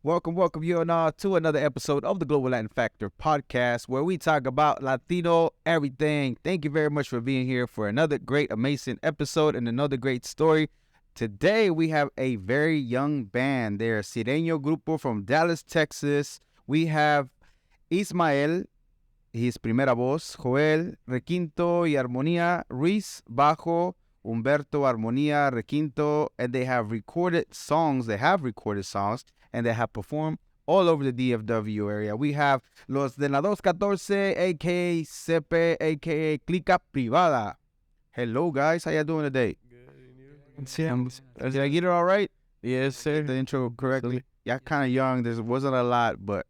Welcome you and all to another episode of the Global Latin Factor podcast, where we talk about Latino everything. Thank you very much for being here for another great, amazing episode and another great story. Today we have a very young band. They're a Sierreño grupo from Dallas, Texas. We have Ismael, his primera voz, Joel, requinto y armonía, Ruiz, bajo, Humberto, armonía, requinto, and they have recorded songs. And they have performed all over the DFW area. We have Los de la 214, a.k.a. Sepe, a.k.a. Clika Privada. Hello, guys. How y'all doing today? Good. Did I get it all right? Yes, sir. The intro correctly? Y'all kind of young. There wasn't a lot, but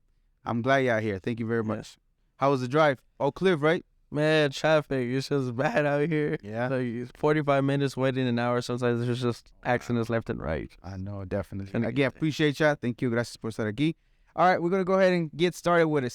I'm glad y'all here. Thank you very much. Yes. How was the drive? Oak Cliff, right? Man, traffic, it's just bad out here. Yeah. Like, it's 45 minutes, waiting an hour. Sometimes there's just accidents left and right. I know, definitely. Gonna Again, get appreciate y'all. Thank you. Gracias por estar aquí. All right, we're going to go ahead and get started with a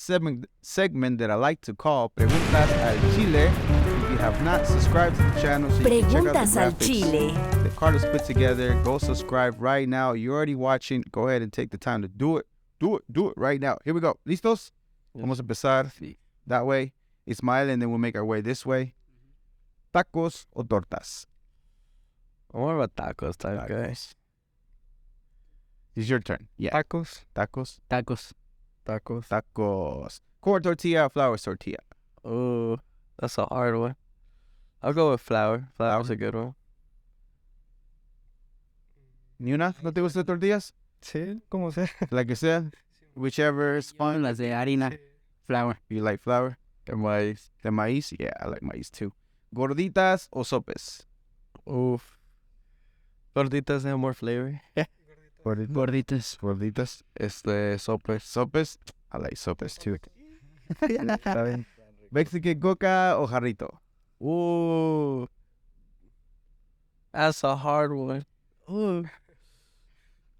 segment that I like to call Preguntas al Chile. If you have not subscribed to the channel, so you can check out Preguntas the al graphics Chile. that Carlos put together, go subscribe right now. You're already watching. Go ahead and take the time to do it. Do it right now. Here we go. ¿Listos? Yes. Vamos a empezar that way. Ismael, and then we'll make our way this way. Tacos o tortas? What about tacos type, guys? It's your turn. Yeah. Tacos? Tacos. Tacos. Tacos. Corn tortilla, flour tortilla. Oh, that's a hard one. I'll go with flour. Flour's a good one. ¿Ni una? ¿No te gustan tortillas? Sí, como sea. La que sea. Whichever is fun. Las de harina, flour. You like flour? The maíz. The maíz? Yeah, I like maíz too. Gorditas o sopes? Oof. Gorditas have more flavor. Gorditas. Gorditas. Sopes. Sopes? I like sopes too. Mexican coca o jarrito? Ooh. That's a hard one. Ooh.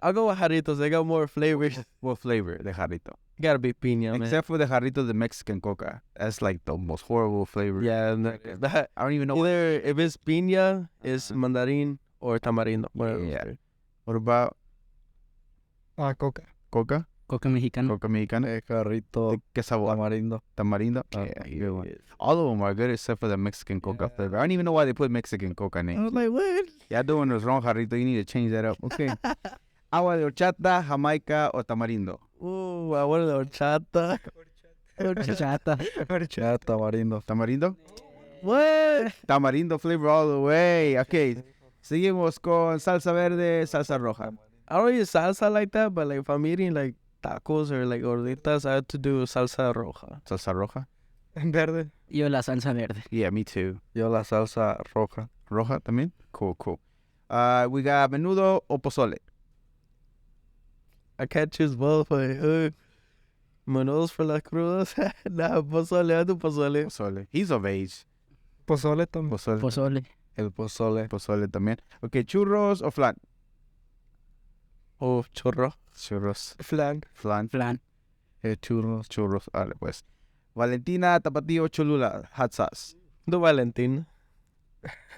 I'll go with jarritos. They got more flavors. What flavor de jarrito? Gotta be piña, man. Except for the jarrito de Mexican coca. That's like the most horrible flavor. Yeah, and that, I don't even know. either if it's piña, it's mandarin or tamarindo. Yeah. What about Coca. coca? Coca mexicana. Coca mexicana. Jarrito, ¿Qué sabor? tamarindo. Tamarindo? Yeah, good one. All of them are good except for the Mexican coca flavor. I don't even know why they put Mexican coca in I it. was like, what? Y'all doing this wrong, jarrito. You need to change that up. Okay. Agua de horchata, jamaica o tamarindo? Ooh, I wanted horchata. Horchata. Horchata, tamarindo. ¿Tamarindo? What? Tamarindo flavor all the way. Okay. Seguimos con salsa verde, salsa roja. I don't eat salsa like that, but like if I'm eating like tacos or like gorditas, I have to do salsa roja. Salsa roja? Verde. Yo la salsa verde. Yeah, me too. Yo la salsa roja. Roja también? Cool. We got menudo o pozole? I can't choose both, but menudos for las crudas. Nah, pozole, I do pozole. Pozole. He's of age. Pozole también. Pozole. El pozole. Pozole también. Okay, churros o flan? Oh, churro. Churros. Flan. Flan. Churros. Dale, pues. Valentina, Tapatío, Cholula, hot sauce. Do Valentina.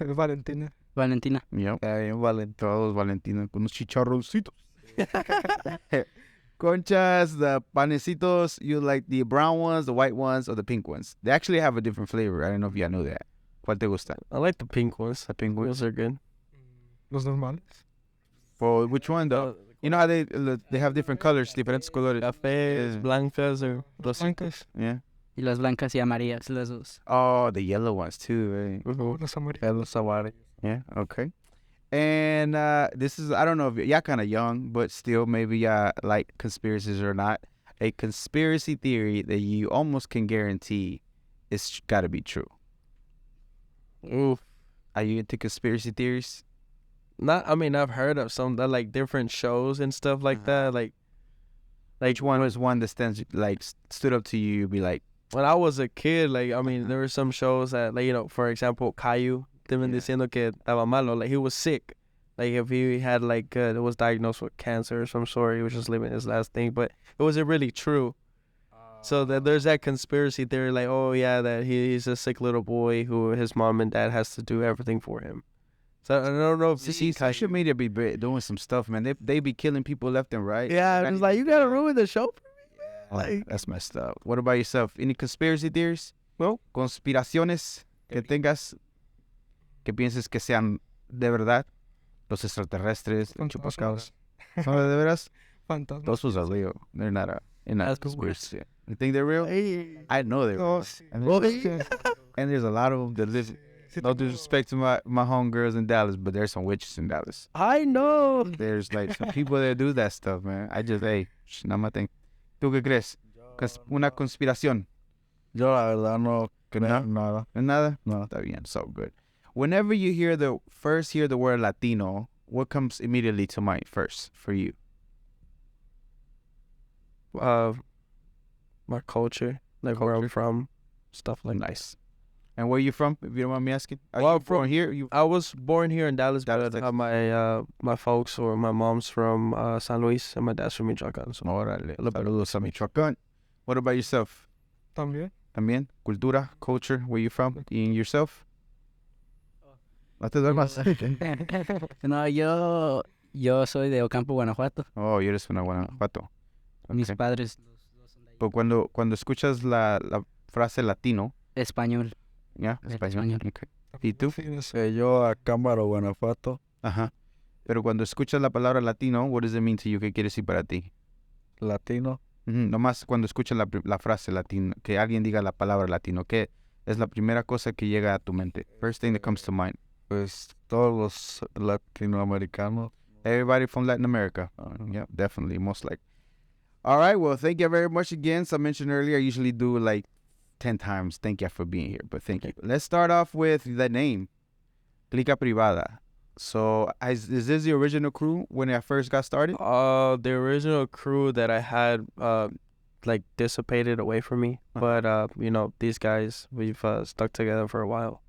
Valentina. Yep. Valentina. Todos Valentina con unos chicharroncitos. Conchas, the panecitos, you like the brown ones, the white ones, or the pink ones? They actually have a different flavor. I don't know if y'all know that. ¿Cuál te gusta? I like the pink ones. The pink ones? Those are good. Los normales. For which one though? You know how they have different colors, diferentes colores. Cafés, blancas, or Blancas. Yeah. Y las blancas y amarillas, las dos. Oh, the yellow ones too, right? Los amarillos. Los amarillos. Yeah, okay. And this is, I don't know if y'all kind of young, but still maybe y'all like conspiracies or not. A conspiracy theory that you almost can guarantee it's got to be true. Oof. Are you into conspiracy theories? I've heard of some that like different shows and stuff like that. Like Which one was one that stood up to you? You'd be like, when I was a kid, there were some shows that, like, for example, Caillou, deben diciendo que estaba malo, like he was sick. Like if he had was diagnosed with cancer or some sort, he was just living his last thing. But it wasn't really true. So that there's that conspiracy theory, like, oh yeah, that he's a sick little boy who his mom and dad has to do everything for him. So I don't know if you See, see Caillou. social media be doing some stuff, man. They be killing people left and right. Yeah, it's like, you gotta ruin the show for me, man. Like, That's messed up. What about yourself? Any conspiracy theories? No. Conspiraciones que tengas que pienses que sean de verdad? Los extraterrestres, el chupacabras. No, de veras? Fantasmas. Those ones are real. They're not That's conspiracy. You think they're real? hey. I know they're real. No, sí. And there's a lot of them that live. Sí No tengo- disrespect to my homegirls in Dallas, but there's some witches in Dallas. I know. There's like some people that do that stuff, man. I just, hey, nada más tengo. ¿Tú qué crees? Una conspiración. Yo la verdad no creo No? nada. Nada? No. Está bien, so good. Whenever you hear the word Latino, what comes immediately to mind first for you? My culture, like where I'm Culture. from, stuff like that. Nice. And where you from, if you don't mind me asking? Are Well, you from- from here? You I was born here in Dallas, Dallas, but Texas. my folks or my mom's from San Luis and my dad's from Michoacán. So Órale. little bit. Saludos a Michoacán. What about yourself? También. También? Cultura, culture, where you from? And yourself? No te duermas. No, yo soy de Ocampo, Guanajuato. Oh, you eres una Guanajuato. Mis Okay. padres Pero cuando escuchas la frase latino, español. ¿ya? De Español. español. Okay. ¿Y tú? Yo a Cámara, Guanajuato. Ajá. Pero cuando escuchas la palabra latino, what does it mean to you? ¿Qué quiere decir para ti? Latino. Ujú, nomás cuando escuchas la frase latino, que alguien diga la palabra latino, ¿qué es la primera cosa que llega a tu mente? First thing that comes to mind. Pues todos los latinoamericanos. Everybody from Latin America. Yeah, definitely, most likely. All right, well, thank you very much again. As I mentioned earlier, I usually do like 10 times. Thank you for being here, but thank you. Let's start off with the name, Clika Privada. So, is this the original crew when I first got started? the original crew that I had like dissipated away from me, but you know, these guys, we've stuck together for a while.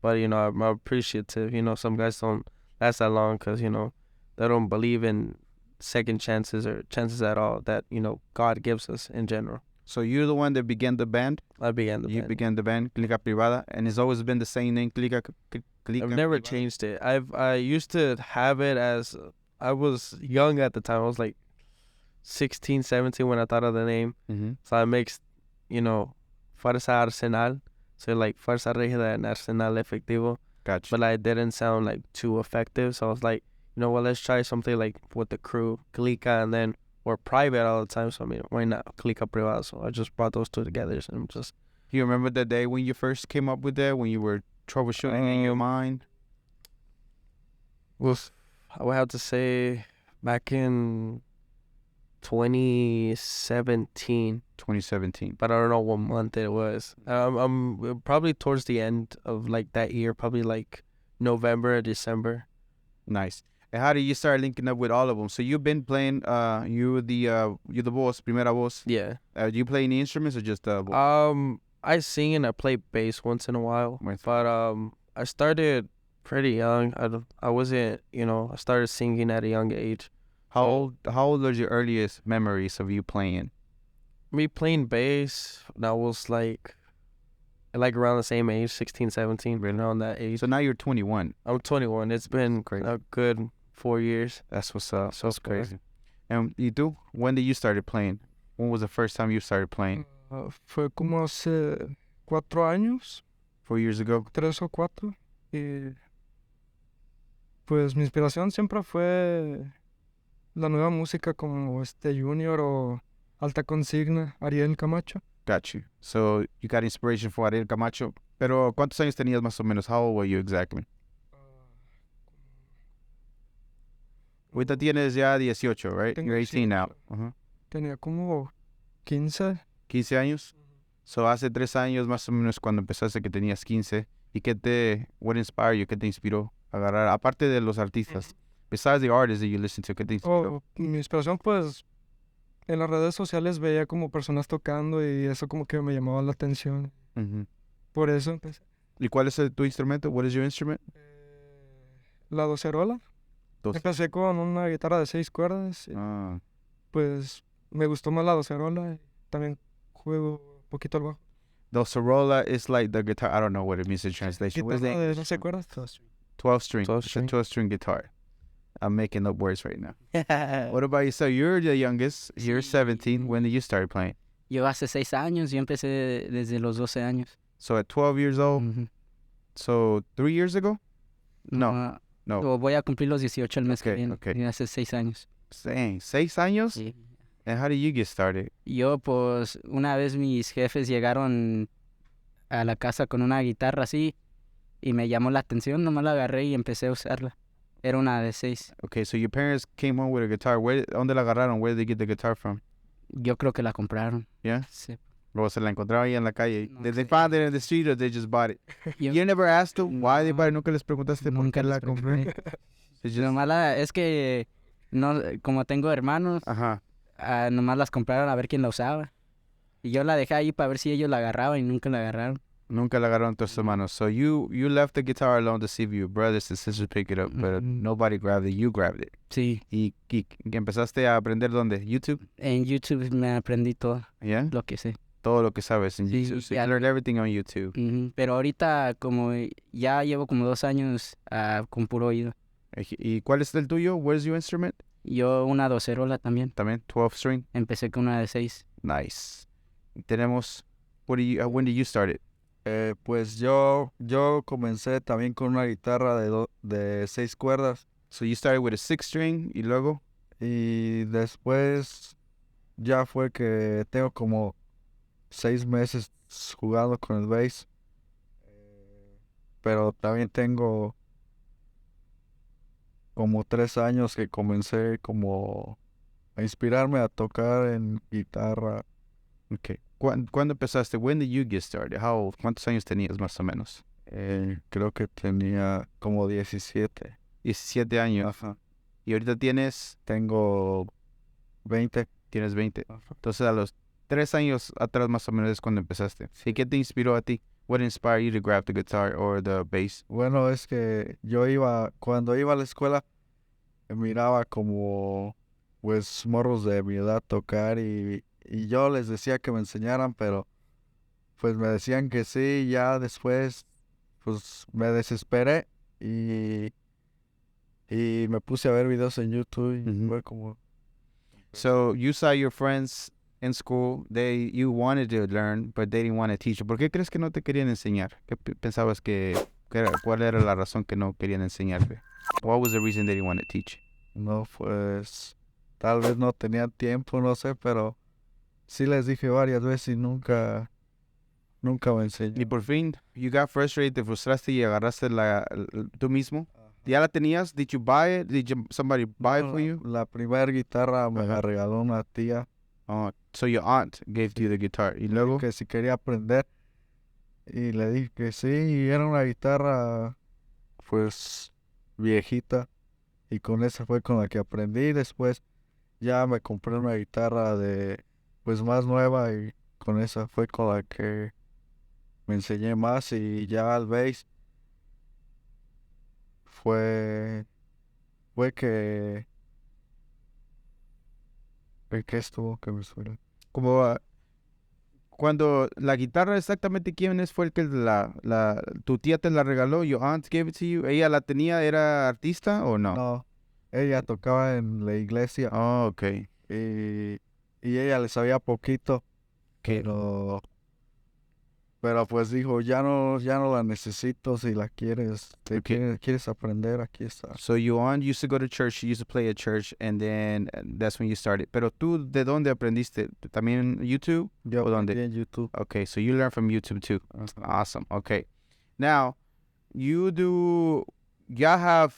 But you know, I'm appreciative. You know, some guys don't last that long because, you know, they don't believe in second chances or chances at all that, you know, God gives us in general. So, you're the one that began the band? I began the You band. began the band, Clika Privada, and it's always been the same name, Clika I've never Privada? changed it. I used to have it as I was young at the time. I was like 16, 17 when I thought of the name. Mhm. So I mixed, you know, Fuerza Arsenal. So like Fuerza Rígida and Arsenal Efectivo. Gotcha. But I didn't sound like too effective. So I was like, you know what, let's try something like with the crew, Clika, and then we're private all the time. So I mean, why not Clika Privada? So I just brought those two together and just. You remember the day when you first came up with that, when you were troubleshooting in your mind? Was I would have to say back in 2017, 2017. but I don't know what month it was. I'm probably towards the end of like that year, probably like November or December. Nice. And how did you start linking up with all of them? So you've been playing. You're the boss, primera voz. Yeah. Do you play any instruments or just voice? I sing and I play bass once in a while, Right. but I started pretty young. I wasn't, you know, I started singing at a young age. How old are your earliest memories of you playing? Me playing bass, that was like around the same age, 16, 17, around that age. So now you're 21. I'm 21. It's been Crazy. a good 4 years. That's what's up. So That's far. crazy. And you do? When did you started playing? When was the first time you started playing? Fue como hace 4 años, 4 years ago? 3 o 4. Y pues mi inspiración siempre fue la nueva música como Junior o Alta Consigna, Ariel Camacho. Got you. So you got inspiration for Ariel Camacho. Pero ¿cuántos años tenías más o menos? How old were you exactly? Ahorita tienes ya 18, right? Tengo You're 18 now. 18. Uh-huh. Tenía como 15. 15 años. So hace 3 años más o menos cuando empezaste que tenías 15. ¿Y what inspired you? ¿Qué te inspiró a agarrar? Aparte de los artistas. Besides the artists that you listen to, ¿qué te inspiró? Mi inspiración pues en las redes sociales veía como personas tocando y eso como que me llamaba la atención. Ujú. Por eso empecé. ¿Y cuál es tu instrumento? What is your instrument? La docerola. Dos. Empecé con una guitarra de 6 cuerdas. Y Ah, pues me gustó más la docerola. Y también juego un poquito al bajo. the Sorolla is like the guitar. I don't know what it means in translation. What is Guitarra that? de 12 cuerdas. 12 string. 12 It's a string. 12-string guitar. I'm making up words right now. What about you? So you're the youngest. You're 17. When did you start playing? Yo hace 6 años, yo empecé desde los 12 años. So at 12 years old. Ujú. So 3 years ago? No. Ah, No. o voy a cumplir los 18 el mes que Okay, viene. okay. Y hace 6 años. Dang, 6 años? Sí. And how did you get started? Yo, pues, una vez mis jefes llegaron a la casa con una guitarra así y me llamó la atención, nomás la agarré y empecé a usarla. Era una de 6. Okay, so your parents came home with a guitar. ¿Dónde la agarraron? Where did they get the guitar from? Yo creo que la compraron. Yeah? Sí. Luego se la encontraron ahí en la calle. No Did they sé. find it in the street or they just bought it? Yo- You never asked them why they No. bought it? ¿Nunca les preguntaste por Nunca qué la les compré? pregunté. It's just- Nomás es que, no, como tengo hermanos, Ajá. nomás las compraron a ver quién la usaba. Y yo la dejé ahí para ver si ellos la agarraban y nunca la agarraron. Nunca la agarraron tus hermanos. So you left the guitar alone to see if your brothers and sisters pick it up, but Mhm. nobody grabbed it. You grabbed it. Sí, ¿Y empezaste a aprender dónde? YouTube? en YouTube me aprendí todo Yeah? lo que sé. Todo lo que sabes en Sí, YouTube. So ya. you learned everything on YouTube. Ujú. Pero ahorita, como ya llevo como 2 años con puro oído. ¿Y cuál es el tuyo? Where's your instrument? Yo una docerola también. También 12 string. Empecé con una de 6. Nice. Tenemos, when did you start it? Pues yo comencé también con una guitarra de 6 cuerdas So you started with a 6 string y luego? y después ya fue que tengo como 6 meses jugando con el bass. Pero también tengo como 3 años que comencé como a inspirarme a tocar en guitarra. Okay. ¿Cuándo empezaste? When did you get started? ¿Cuántos años tenías más o menos? Creo que tenía como 17. 17 años. Ajá. Y ahorita tienes Tengo 20. 20. Entonces a los 3 años atrás más o menos es cuando empezaste. ¿Y qué te inspiró a ti? What inspired you to grab the guitar or the bass? Bueno, es que cuando iba a la escuela, miraba como, pues, morros de mi edad tocar y yo les decía que me enseñaran, pero, pues, me decían que sí, ya después, pues, me desesperé y me puse a ver videos en YouTube y Ujú. fue como, So you saw your friends in school, you wanted to learn, but they didn't want to teach you. ¿Por qué crees que no te querían enseñar? ¿Qué pensabas cuál era la razón que no querían enseñarte? What was the reason they didn't want to teach you? no, pues, tal vez no tenían tiempo, no sé, pero sí les dije varias veces y nunca me Y enseñó. por fin, you got frustrated, te frustraste y agarraste tú mismo. ¿Ya la tenías? Did you buy it? Did somebody buy it No, for you? La primera guitarra me la Ajá. regaló una tía Oh, so your aunt gave you the guitar. Y luego, que si quería aprender y le dije que sí y era una guitarra pues viejita y con esa fue con la que aprendí. Después ya me compré una guitarra pues más nueva y con esa fue con la que me enseñé más y ya al bass fue que ¿en qué estuvo que me suena? como cuando la guitarra exactamente fue el que tu tía te la regaló, your aunt gave it to you, ¿ella la tenía, era artista o no? No, ella tocaba en la iglesia Oh, okay. y ella le sabía poquito, pero pues dijo, ya no la necesito si la quieres, quieres aprender, aquí está. So your aunt used to go to church, she used to play at church, and then that's when you started. Pero tú, ¿de dónde aprendiste? ¿También YouTube? Yo ¿O dónde? aprendí en YouTube. Okay, so you learn from YouTube too. Ajá. Awesome. Okay. Now, y'all have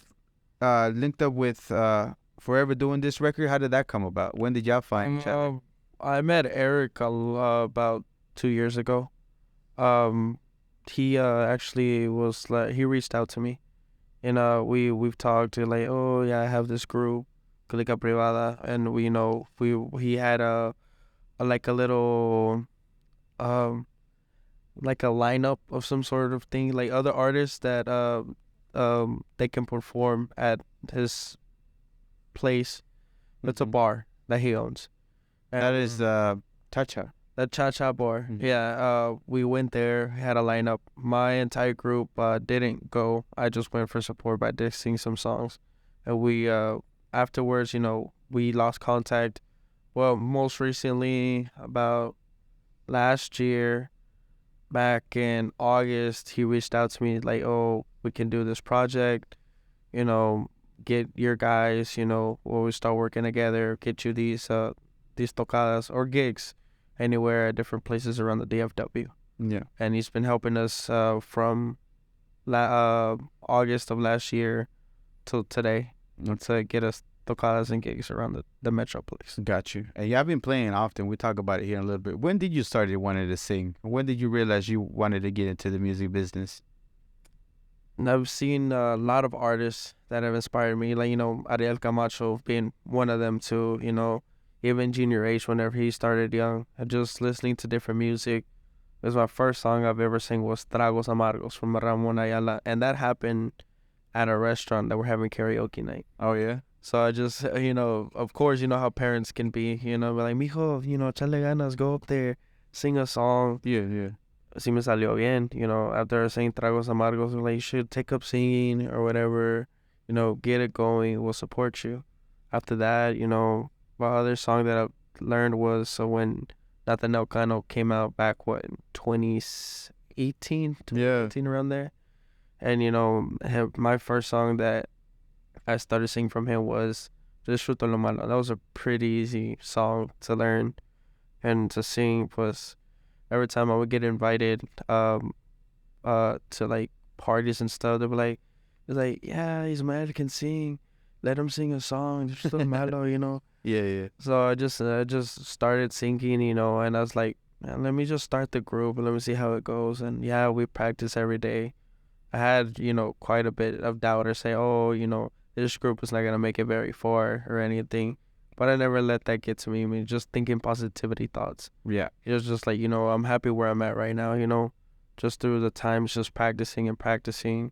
linked up with Forever Doing This record. How did that come about? When did y'all find each other? I met Eric about 2 years ago. He actually was like, he reached out to me, and we've talked to like, oh yeah, I have this group, Clika Privada, and he had a little like a lineup of some sort of thing, like other artists that they can perform at his place. It's a Mhm. bar that he owns. That is Tacha. The Cha-Cha Bar. Mhm. Yeah, we went there, had a lineup. My entire group didn't go. I just went for support, but I did sing some songs. And we, afterwards, we lost contact. Well, most recently, about last year, back in August, he reached out to me like, oh, we can do this project, you know, get your guys, when we start working together, get you these tocadas or gigs anywhere at different places around the DFW. Yeah. And he's been helping us from August of last year till today to get us tocadas and gigs around the metroplex. Got you. And y'all been playing often. We talk about it here in a little bit. When did you start wanting to sing? When did you realize you wanted to get into the music business? And I've seen a lot of artists that have inspired me, like, Ariel Camacho being one of them too, even Junior H whenever he started young. And just listening to different music. It was my first song I've ever sang was Tragos Amargos from Ramon Ayala. And that happened at a restaurant that we're having karaoke night. Oh, yeah? So I just, of course, how parents can be, like, mijo, chale ganas, go up there, sing a song. Yeah. Si me salió bien, after saying Tragos Amargos, they're like, you should take up singing or whatever, get it going, we'll support you. After that, my other song that I learned was when Nothing El Cano came out back, in 2018, Yeah. around there. And, my first song that I started singing from him was Me Gusta Lo Malo. That was a pretty easy song to learn and to sing. Plus, every time I would get invited to like parties and stuff, they'd be like, yeah, Ismael can sing. Let him sing a song. Me Gusta Lo Malo, Yeah. So I just started singing, and I was like, man, let me just start the group and let me see how it goes. And yeah, we practice every day. I had, quite a bit of doubt or say, oh, this group is not going to make it very far or anything. But I never let that get to me. I mean, just thinking positivity thoughts. Yeah. It was just like, I'm happy where I'm at right now, just through the times, just practicing and practicing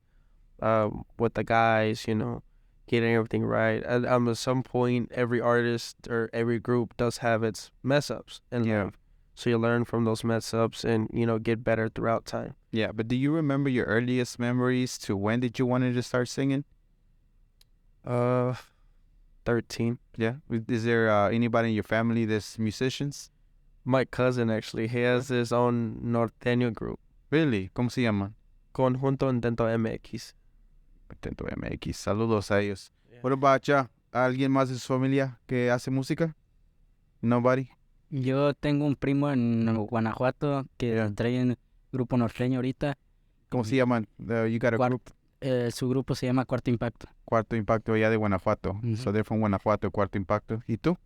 with the guys, getting everything right. At some point, every artist or every group does have its mess ups in life. So you learn from those mess ups and, get better throughout time. Yeah, but do you remember your earliest memories to when did you wanted to start singing? 13. Yeah. Is there anybody in your family that's musicians? My cousin, actually, he has his own norteño group. Really? ¿Cómo se llaman? Conjunto Intento MX. Intento MX. Saludos a ellos. What about ya? ¿Alguien más de su familia que hace música? Nobody? Yo tengo un primo en Guanajuato que trae un grupo norteño ahorita. ¿Cómo se llaman? You got a group? Su grupo se llama Cuarto Impacto. Cuarto Impacto allá de Guanajuato. Ujú. So they're from Guanajuato, Cuarto Impacto. ¿Y tú?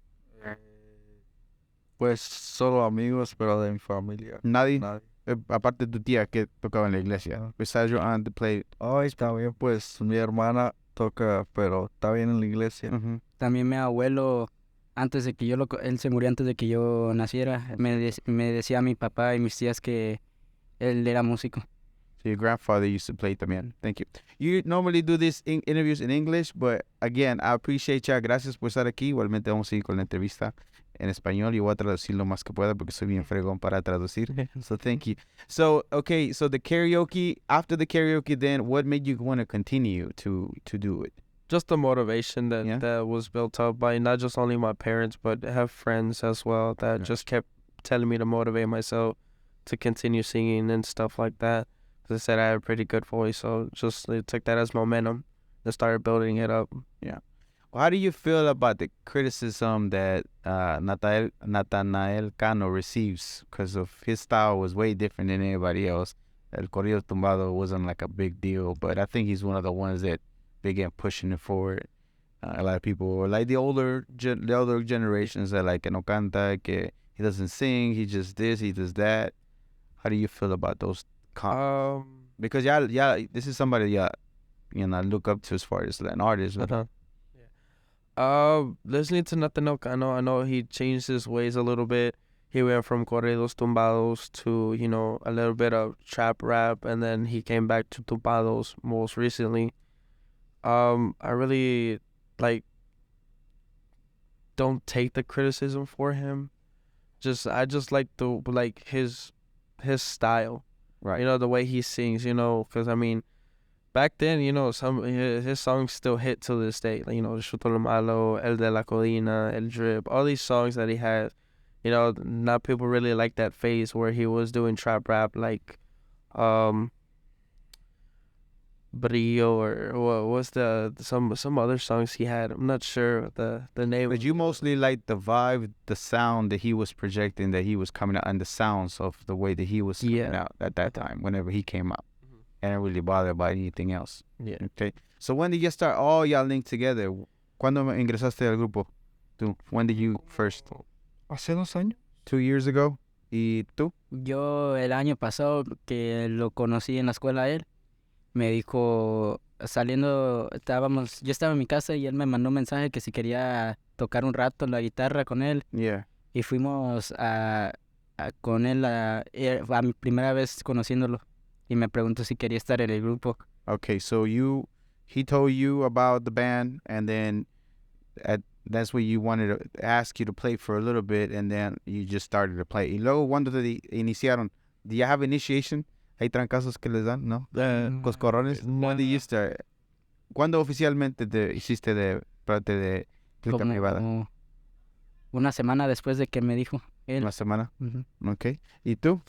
Pues solo amigos, pero de mi familia. Nadie. Nadie. Aparte de tu tía que tocaba en la iglesia. Besides your aunt that played. Oh, está bien, pues mi hermana toca, pero está bien en la iglesia. Mhm. También mi abuelo, antes de que él se murió antes de que yo naciera, me decía a mi papá y mis tías que él era músico. So your grandfather used to play también. Thank you. You normally do these interviews in English, but again, I appreciate ya. Gracias por estar aquí. Igualmente vamos a ir con la entrevista en español y voy a traducir lo más que pueda porque soy bien fregón para traducir. So thank you. So, okay, so the karaoke, after the karaoke then, what made you want to continue to do it? Just the motivation that, Yeah. that was built up by not just only my parents, but I have friends as well that Yeah. just kept telling me to motivate myself to continue singing and stuff like that. As I said, I have a pretty good voice, so just took that as momentum and started building it up. Well, how do you feel about the criticism that Nathanael Cano receives because of his style was way different than anybody else? El corrido tumbado wasn't like a big deal, but I think he's one of the ones that began pushing it forward. A lot of people, like the older generations, that like que no canta, que he doesn't sing, he just this, he does that. How do you feel about those comments? Because this is somebody I look up to as far as an artist. But Listening to Nothing El Cano, I know he changed his ways a little bit. He went from corridos tumbados to, a little bit of trap rap, and then he came back to tumbados most recently. I really, don't take the criticism for him. I just like his style. Right. You know, the way he sings. You know, because I mean, back then, you know, some his songs still hit to this day. Like, you know, Me Gusta Lo Malo, El de la Codina, El Drip, all these songs that he has. You know, not people really like that phase where he was doing trap rap like, Brillo or what was some other songs he had. I'm not sure the name. But you mostly like the vibe, the sound that he was projecting, that he was coming out, and the sounds of the way that he was coming out at that time, whenever he came out. And not really bothered by anything else. Yeah. Okay. So when did you start all y'all linked together? ¿Cuándo ingresaste al grupo? Tú. When did you first? Hace 2 años. 2 years ago. ¿Y tú? Yo el año pasado que lo conocí en la escuela a él, me dijo, saliendo, yo estaba en mi casa y él me mandó un mensaje que si quería tocar un rato la guitarra con él. Yeah. Y fuimos con él a mi primera vez conociéndolo. Y me preguntó si quería estar en el grupo. Okay, so he told you about the band, and then that's what you wanted to ask you to play for a little bit, and then you just started to play. Y luego, cuando te iniciaron, do you have initiation? ¿Hay trancazos que les dan? ¿No? ¿Coscorrones? When did you start? ¿Cuándo oficialmente te hiciste de parte de Clika Privada? Como una semana después de que me dijo él. Una semana. Ujú. Okay. ¿Y tú?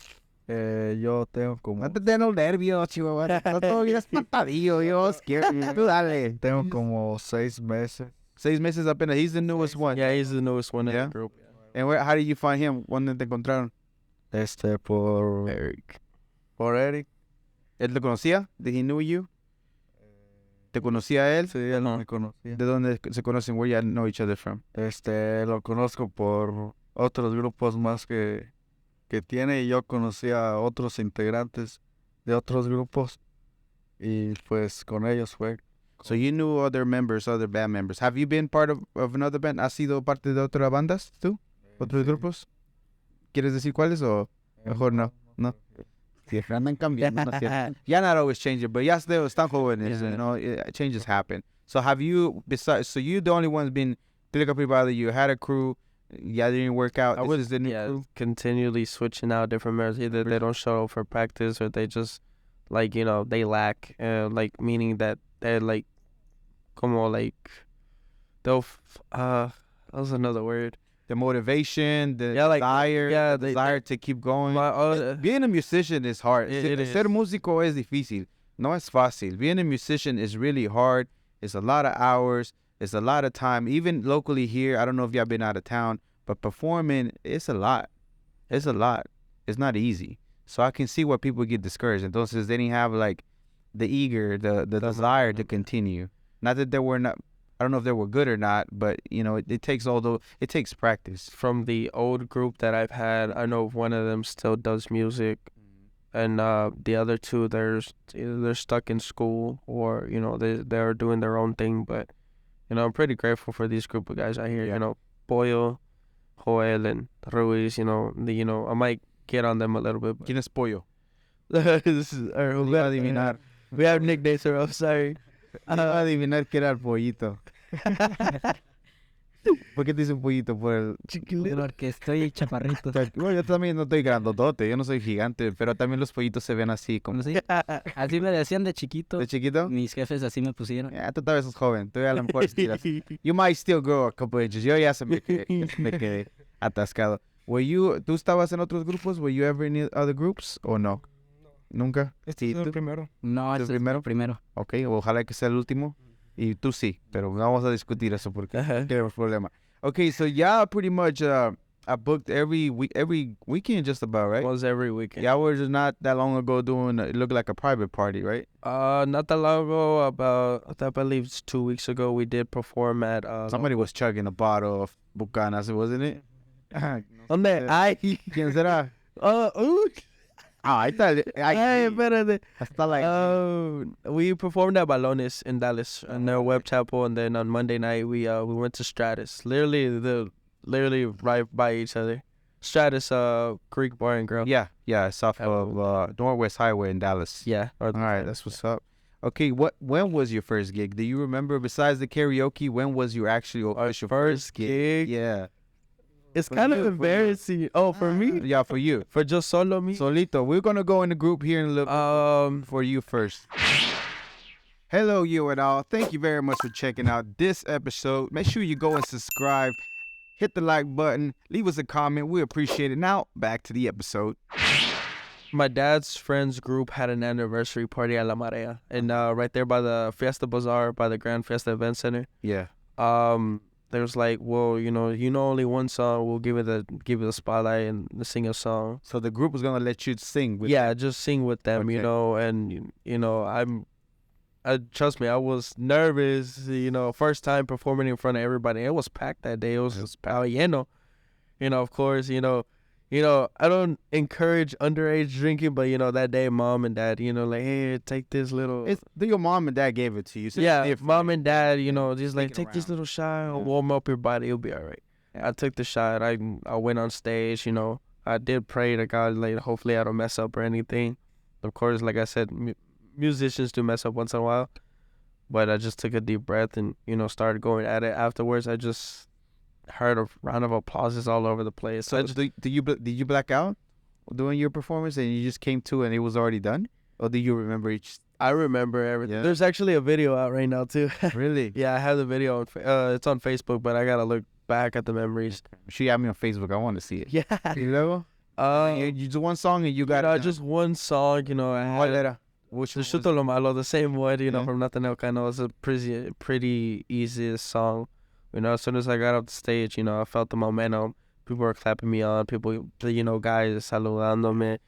Yo tengo como... No te den los nervios, chihuahua. No todo bien espantadillo, Dios. Tú dale. Tengo como 6 meses. 6 meses apenas. He's the newest one. Yeah, he's the newest one in Yeah? the group. And how did you find him? ¿Dónde te encontraron? Por... Eric. ¿Por Eric? ¿Él te conocía? Did he know you? ¿Te conocía él? Sí, él me conocía. ¿De dónde se conocen? Where you know each other from? Lo conozco por otros grupos más que tiene, y yo conocía a otros integrantes de otros grupos y pues con ellos fue. So you knew other members, other band members. Have you been part of another band? ¿Has sido parte de otras bandas tú? ¿Otros grupos? ¿Quieres decir cuáles o mejor no? No. Sí, andan cambiando. No es cierto. Yeah, not always changing, but ya están jóvenes, you know, changes happen. So have you, so you the only ones been Clika Privada, you had a crew, yeah, didn't work out. This is the new crew. Continually switching out different members. Either they don't show up for practice or they just, like, you know, they lack, like, meaning that they're, like, como, like, they'll, that was another word. The motivation, the like, desire, the they- desire to keep going. My, Being a musician is hard. It is. Ser músico es difícil. No es fácil. Being a musician is really hard. It's a lot of hours. It's a lot of time. Even locally here, I don't know if y'all been out of town, but performing, it's a lot. It's a lot. It's not easy. So I can see why people get discouraged. Entonces, they didn't have like the the desire to continue. Not that they were not, I don't know if they were good or not, but you know, it takes it takes practice. from the old group that I've had, I know one of them still does music, and the other two, either they're stuck in school or, you know, they're doing their own thing. But, you know, I'm pretty grateful for these group of guys out here. Yeah. You know, Pollo, Joel, and Ruiz. You know, I might get on them a little bit. ¿Quién es Pollo? This is Iba a adivinar. we have nicknames, so I'm sorry. Iba a adivinar que era el pollito. ¿Por qué te dicen pollito? Por el... Porque estoy chaparrito. Bueno, yo también no estoy grandotote, yo no soy gigante, pero también los pollitos se ven así, como ¿Sí? Así me decían de chiquito. de chiquito. Mis jefes así me pusieron. Tú todavía sos joven, todavía a lo mejor estiras. You might still grow a couple inches. Yo ya me quedé atascado. ¿Tú estabas en otros grupos? Were you ever in other groups o no? ¿Nunca? Este Sí, es el tú. primero. No, ¿El este es primero? el primero. Ok, ojalá que sea el último. Y tú sí, pero no vamos a discutir eso porque tenemos problema. Okay, so y'all pretty much I booked every weekend just about, right? Was every weekend. Y'all were just not that long ago doing it looked like a private party, right? Not that long ago, I believe it's 2 weeks ago, we did perform at Somebody was chugging a bottle of Bucanas, wasn't it? ¿Dónde? Ay, ¿Quién será? Ahí está. ay, espérate. Hasta like We performed at Balones in Dallas in their web chapel, and then on Monday night we went to Stratus, literally right by each other. Stratus, Greek Bar and Grill. yeah, south of Northwest Highway in Dallas. Yeah. All right, that's what's up. Okay, when was your first gig? Do you remember? Besides the karaoke, when was your actual official first gig? Yeah. It's kind of embarrassing. Oh, for me? Yeah, for you. For just solo me? Solito, we're gonna go in the group here in a little for you first. Hello, you and all. Thank you very much for checking out this episode. Make sure you go and subscribe, hit the like button, leave us a comment. We appreciate it. Now, back to the episode. My dad's friends group had an anniversary party at La Marea, and right there by the Fiesta Bazaar, by the Grand Fiesta Event Center. Yeah. There's like, well, you know only one song. We'll give it a spotlight and sing a song. So the group was gonna let you sing with Yeah, just sing with them, you Okay. know, and trust me, I was nervous, first time performing in front of everybody. It was packed that day. It was lleno. Of course, I don't encourage underage drinking, but that day, mom and dad, like, hey, take this little. It's your mom and dad gave it to you. So Yeah, if mom and dad, just like, Take it take this around. little shot, Yeah. warm up your body, you'll be all right. Yeah. I took the shot. I went on stage, I did pray to God, like, hopefully I don't mess up or anything. Of course, like I said, musicians do mess up once in a while, but I just took a deep breath and, started going at it. Afterwards, I just heard a round of applauses all over the place. so did you black out during your performance and you just came to and it was already done, or do you remember each? I remember everything. Yeah. There's actually a video out right now, too. Really? Yeah, I have the video. It's on Facebook, but I got to look back at the memories. She had me on Facebook. I want to see it. Yeah. Y luego, you do one song and you got just one song, I ¿Cuál had era? Which Me one was Gusta Lo Malo, the same one, Yeah. from Nothing Else I Know. It's a pretty easy song. As soon as I got off the stage, I felt the momentum. People were clapping me on. People, guys saludándome,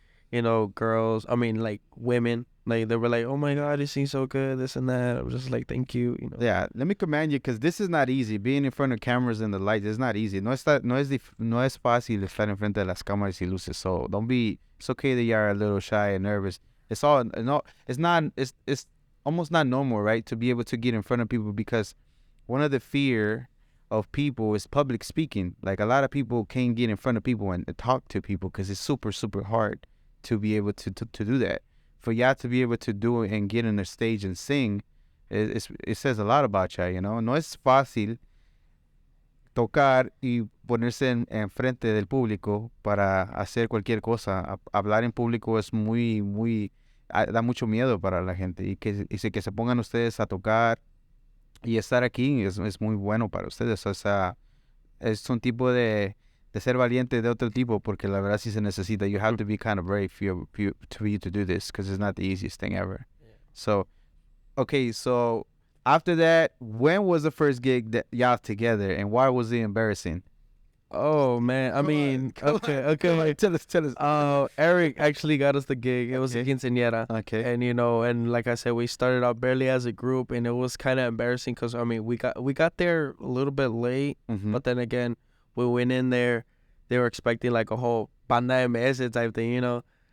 girls, like women. Like, they were like, oh my God, you sing so good, this and that. I was just like, thank you, Yeah, let me commend you because this is not easy. Being in front of cameras and the lights is not easy. No es fácil estar en frente de las cámaras y luces. So don't be. It's okay that you're a little shy and nervous. It's almost not normal, right, to be able to get in front of people, because one of the fear of people is public speaking. Like, a lot of people can't get in front of people and talk to people because it's super, super hard to be able to do that. For y'all to be able to do it and get on the stage and sing, it says a lot about y'all, No es fácil tocar y ponerse en frente del público para hacer cualquier cosa. Hablar en público es da mucho miedo para la gente. Y que se pongan ustedes a tocar y estar aquí es muy bueno para ustedes. O sea, es un tipo de ser valiente de otro tipo, porque la verdad sí se necesita. You have to be kind of brave for you to do this, because it's not the easiest thing ever. Yeah. So, okay, so after that, when was the first gig that y'all together, and why was it embarrassing? Oh, man. I mean, okay. Like, Tell us. Eric actually got us the gig. It was a Okay. quinceañera. Okay. And, and like I said, we started out barely as a group, and it was kind of embarrassing because, we got there a little bit late, Mhm. but then again, we went in there, they were expecting like a whole banda MS type thing,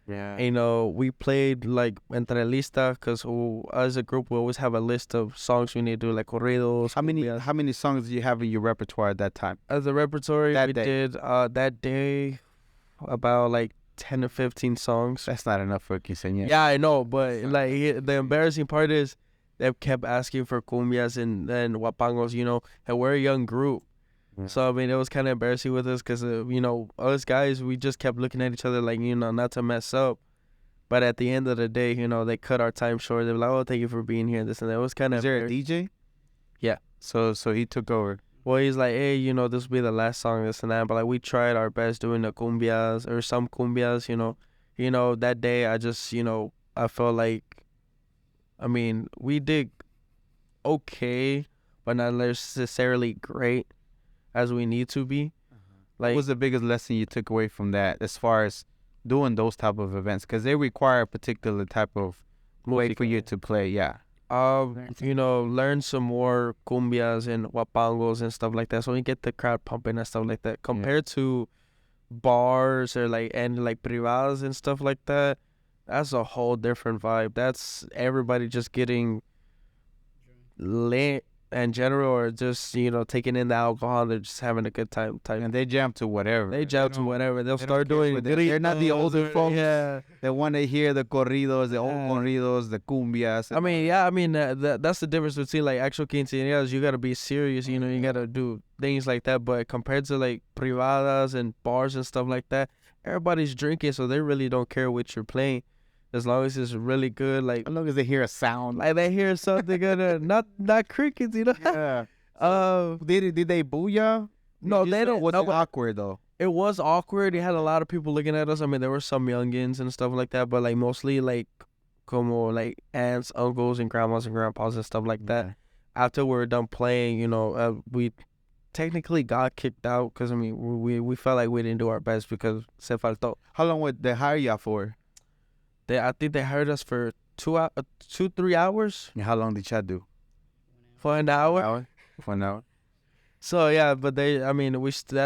Yeah. And, we played like entre lista because as a group, we always have a list of songs we need to do, like corridos. How cumbias. many songs do you have in your repertoire at that time? As a repertoire, That we day. did that day about like 10 to 15 songs. That's not enough for a quinceañera. Yeah, I know, but like the embarrassing part is they kept asking for cumbias and guapangos, and we're a young group. Yeah. So, I mean, it was kind of embarrassing with us because, us guys, we just kept looking at each other like, not to mess up. But at the end of the day, they cut our time short. They were like, oh, thank you for being here. This and that. It was kind of. Is there a DJ? Yeah. So he took over. Well, he's like, hey, this will be the last song, this and that. But, like, we tried our best doing the cumbias or some cumbias, that day I just, I felt like, I mean, we did okay, but not necessarily great as we need to be. Like, What was the biggest lesson you took away from that as far as doing those type of events? Because they require a particular type of way for you to play. Yeah. learn some more cumbias and guapangos and stuff like that, so we get the crowd pumping and stuff like that. Compared to bars or like privadas and stuff like that, that's a whole different vibe. That's everybody just getting lit in general, or just taking in the alcohol. They're just having a good time. And they jam to whatever. They jump to whatever. They'll they don't start care doing. what they're not the older folks. Yeah. They want to hear the corridos, the old corridos, the cumbias. I mean, that's the difference between like actual quinceañeras. You gotta be serious. You gotta do things like that. But compared to like privadas and bars and stuff like that, everybody's drinking, so they really don't care what you're playing, as long as it's really good. Like As long as they hear a sound. like they hear something good, not crickets, you know. Yeah. Did they boo ya? No, they don't. Was No, it awkward though? it was awkward. They had a lot of people looking at us. I mean, there were some youngins and stuff like that, but like mostly like como like aunts, uncles, and grandmas and grandpas and stuff like that. After we were done playing, we technically got kicked out because I mean we felt like we didn't do our best because se faltó. How long would they hire y'all for? I think they hired us for 3 hours. And how long did y'all do? For an hour. For an hour. So yeah, but at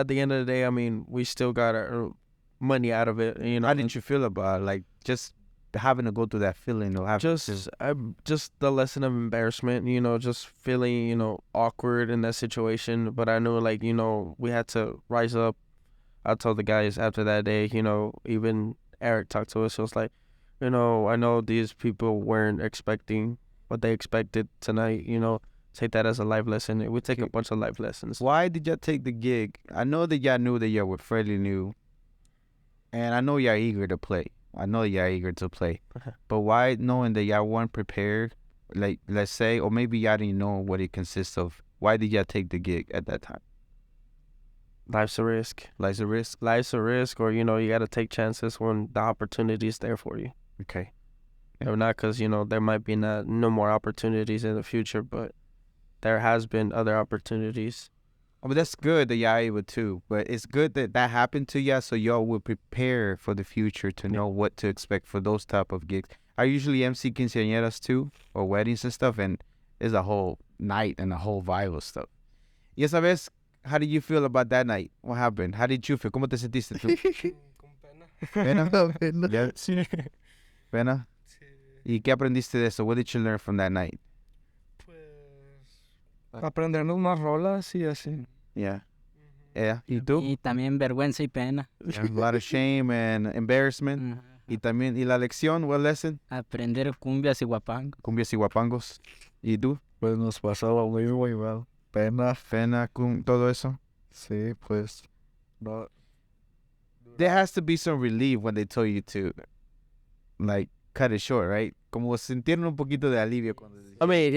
the end of the day, I mean, we still got our money out of it. How did you feel about like just having to go through that feeling or having just the lesson of embarrassment, just feeling, awkward in that situation. But I knew like, we had to rise up. I told the guys after that day, even Eric talked to us. So it's like, I know these people weren't expecting what they expected tonight, take that as a life lesson. We take a bunch of life lessons. Why did y'all take the gig? I know that y'all knew that y'all were fairly new, and I know y'all eager to play. But why, knowing that y'all weren't prepared, like, let's say, or maybe y'all didn't know what it consists of, why did y'all take the gig at that time? Life's a risk. Life's a risk? Life's a risk, or, you got to take chances when the opportunity is there for you. Okay. Or not because, there might be no more opportunities in the future, but there has been other opportunities. I mean, that's good that y'all able to, but it's good that that happened to y'all so y'all will prepare for the future to know what to expect for those type of gigs. I usually MC quinceañeras too, or weddings and stuff, and it's a whole night and a whole vibe of stuff. Y esa vez, how did you feel about that night? What happened? How did you feel? ¿Cómo te sentiste tú? ¿Pena? Yeah. Sí. ¿Pena? Sí. ¿Y qué aprendiste de eso? What did you learn from that night? Aprendernos más rolas y así. Yeah. Yeah. ¿Y tú? Y también vergüenza y pena. A lot of shame and embarrassment. Ajá. Y también, ¿y la lección? What lesson? Aprender cumbias y guapangos. Cumbias y guapangos. ¿Y tú? Pues nos pasaba muy mal. Pena. Pena, todo eso. Sí, pues. No. There has to be some relief when they tell you to, like, cut it short, right? Como sintieron un poquito de alivio cuando... okay.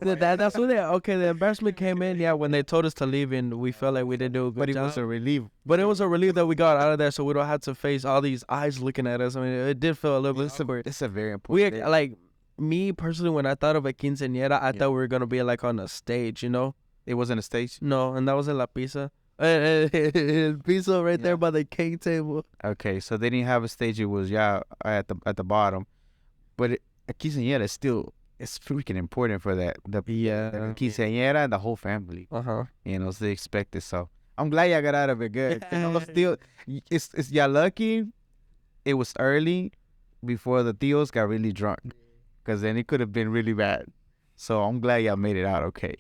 That's what the embarrassment came in, when they told us to leave and we felt like we didn't do a good But it job. was a relief. But it was a relief that we got out of there so we don't have to face all these eyes looking at us. I mean, it did feel a little bit awkward. It's a very important day. Like, me personally, when I thought of a quinceañera, I thought we were going to be like on a stage, It wasn't a stage? No, and that was in La Pizza. Pizza right there by the cake table. Okay, so they didn't have a stage. It was, at the bottom. But a quinceañera is still, it's freaking important for that. The quinceañera and the whole family. Uh-huh. They expect it. So I'm glad y'all got out of it good. Still, it's y'all lucky it was early before the tios got really drunk. Because then it could have been really bad. So I'm glad y'all made it out okay.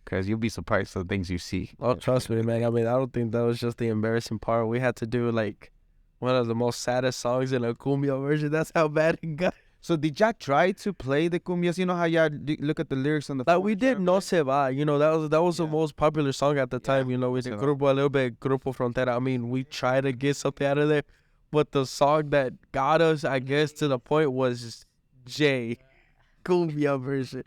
Because you'll be surprised at the things you see. Oh, trust me, man. I mean, I don't think that was just the embarrassing part. We had to do, like, one of the most saddest songs in a cumbia version. That's how bad it got. So did y'all try to play the cumbias? You know how y'all look at the lyrics on the Like, phone? we did No Se Va. That was the most popular song at the time. We did Grupo, a little bit Grupo Frontera. I mean, we tried to get something out of there. But the song that got us, I guess, to the point was J. Cumbia version.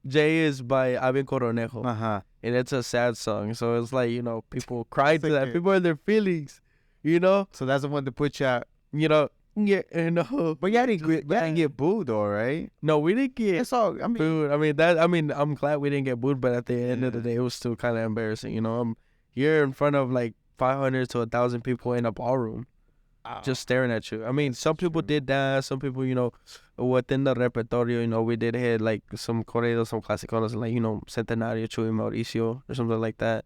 J is by Abin Coronejo. Uh-huh. And it's a sad song. So it's like, people cry to that. People in their feelings, So that's the one to put y'all... But y'all didn't get booed though, right? No, we didn't get That's all. I mean, booed. I'm glad we didn't get booed, but at the end of the day, it was still kind of embarrassing. I'm here in front of like 500 to 1,000 people in a ballroom. Just staring at you. I mean, some people did that. Some people, within the repertoire, we did hit like some corridos, some clasicones, like, Centenario, Chuy, Mauricio, or something like that,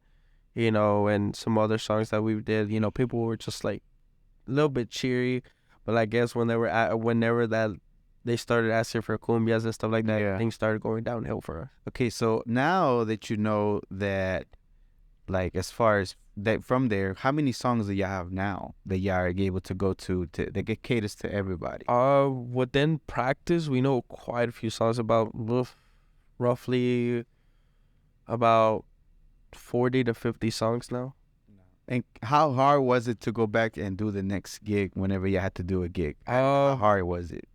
and some other songs that we did. People were just like a little bit cheery, but I guess whenever that they started asking for cumbias and stuff like that, things started going downhill for us. Okay, so now that you know that, like, as far as that from there, how many songs do y'all have now that y'all are able to go to that get caters to everybody? Within practice, we know quite a few songs, about roughly about 40 to 50 songs now. And how hard was it to go back and do the next gig whenever you had to do a gig? How hard was it?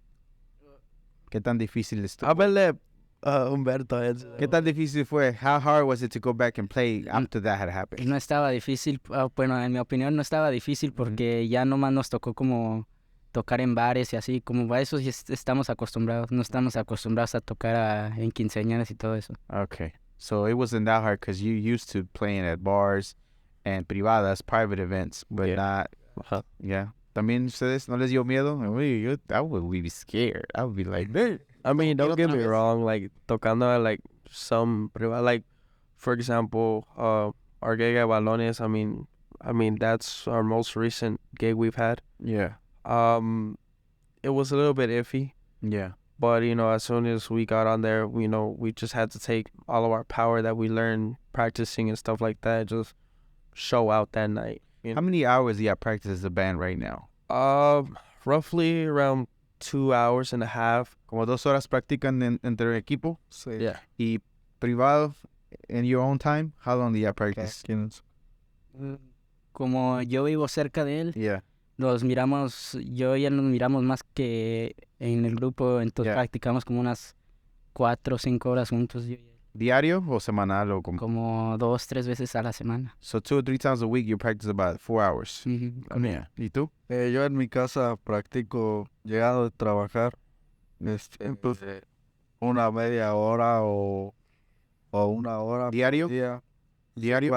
¿Qué tan difícil estuvo? I'll let Humberto answer that. ¿Qué tan difícil fue? How hard was it to go back and play after that had happened? No estaba difícil, bueno, en mi opinión no estaba difícil porque ya nomás nos tocó como tocar en bares y así, como a eso sí estamos acostumbrados, no estamos acostumbrados a tocar en quinceañeras y todo eso. Okay. So it wasn't that hard because you used to playing at bars and privadas, private events, but not, yeah. ¿También ustedes no les dio miedo? I would be scared. I would be like, I mean, don't get me wrong, like, tocando at, like, some privada, like, for example, our gig at Balones, I mean, that's our most recent gig we've had. yeah, It was a little bit iffy, yeah. but, you know, as soon as we got on there, you know, we just had to take all of our power that we learned practicing and stuff like that, just show out that night. You How many hours do you practice as a band right now? know? Roughly around 2 hours and a half. Como 2 horas practican entre el equipo Sí. Yeah. y privado in your own time. How long do you practice? Como yo vivo cerca de él, Yeah. yo y él nos miramos más que en el grupo, entonces Yeah. practicamos como unas 4 o 5 horas juntos, yo y él, Diario o semanal o como? como 2, 3 veces a la semana. So 2 or 3 times a week you practice about 4 hours. Ujú. ¿Y tú? Yo en mi casa practico llegando de trabajar pues, una media hora o 1 hora por ¿Diario? día. ¿Diario?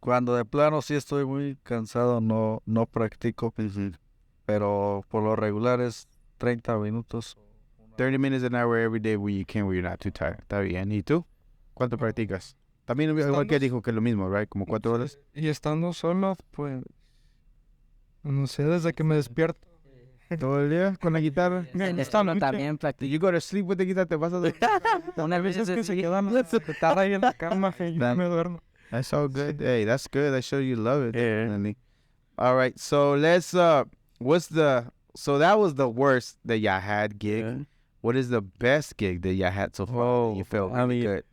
Cuando de plano sí estoy muy cansado, no practico, pero por lo regular es 30 minutos. 30 minutes an hour every day where you can, where you're not too tired. Está bien. ¿Y tú? ¿Cuánto practicas? También igual que dijo que es lo mismo, right? Como 4 horas. Y estando solo, pues, no sé, desde que me despierto. Todo el día con la guitarra. Estando también Do practico. you go to sleep with the guitar? ¿Te vas a dormir? Unas Veces veces que se sí. quedan la guitarra ahí en la cama y yo me duermo. That's all good. Hey, that's good. That shows you love it. Definitely. All right. So let's so that was the worst that y'all had gig. Yeah. What is the best gig that y'all had so far? That you felt I mean, good.